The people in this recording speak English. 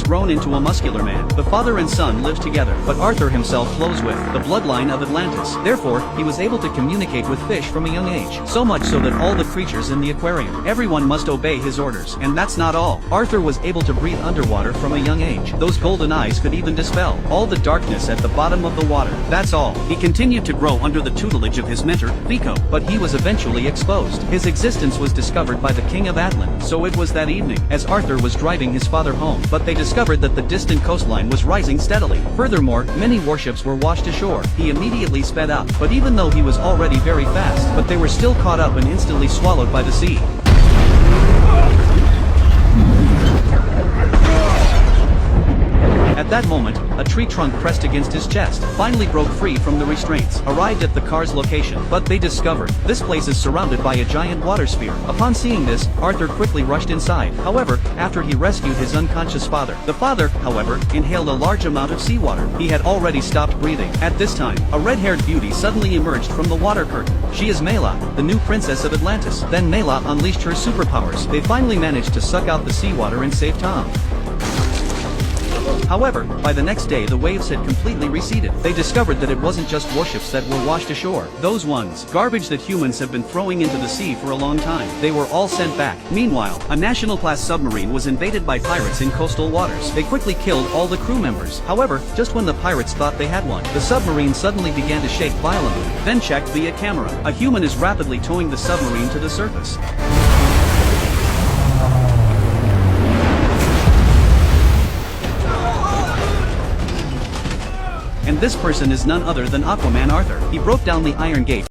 grown into a muscular man. The father and son lived together, but Arthur himself flows with the bloodline of Atlantis. Therefore, he was able to communicate with fish from a young age. So much so that all the creatures in the aquarium, everyone must obey his orders. And that's not all. Arthur was able to breathe underwater from a young age. Those golden eyes could even dispel all the darkness at the bottom of the water. That's all. He continued to grow under the tutelage of his mentor, Vico, but he was eventually exposed. His existence was discovered by the king of Atlan. So it was that evening, as Arthur was driving his father home, but they discovered that the distant coastline was rising steadily. Furthermore, many warships were washed ashore. He immediately sped up, but even though he was already very fast, but they were still caught up and instantly swallowed by the sea. At that moment, a tree trunk pressed against his chest, finally broke free from the restraints, arrived at the car's location, but they discovered, this place is surrounded by a giant water sphere. Upon seeing this, Arthur quickly rushed inside. However, after he rescued his unconscious father, the father, however, inhaled a large amount of seawater. He had already stopped breathing. At this time, a red-haired beauty suddenly emerged from the water curtain. She is Mela, the new princess of Atlantis. Then Mela unleashed her superpowers. They finally managed to suck out the seawater and save Tom. However, by the next day the waves had completely receded. They discovered that it wasn't just warships that were washed ashore. Those ones, garbage that humans have been throwing into the sea for a long time. They were all sent back. Meanwhile, a national-class submarine was invaded by pirates in coastal waters. They quickly killed all the crew members. However, just when the pirates thought they had one, the submarine suddenly began to shake violently. Then checked via camera. A human is rapidly towing the submarine to the surface. And this person is none other than Aquaman Arthur. He broke down the Iron Gate.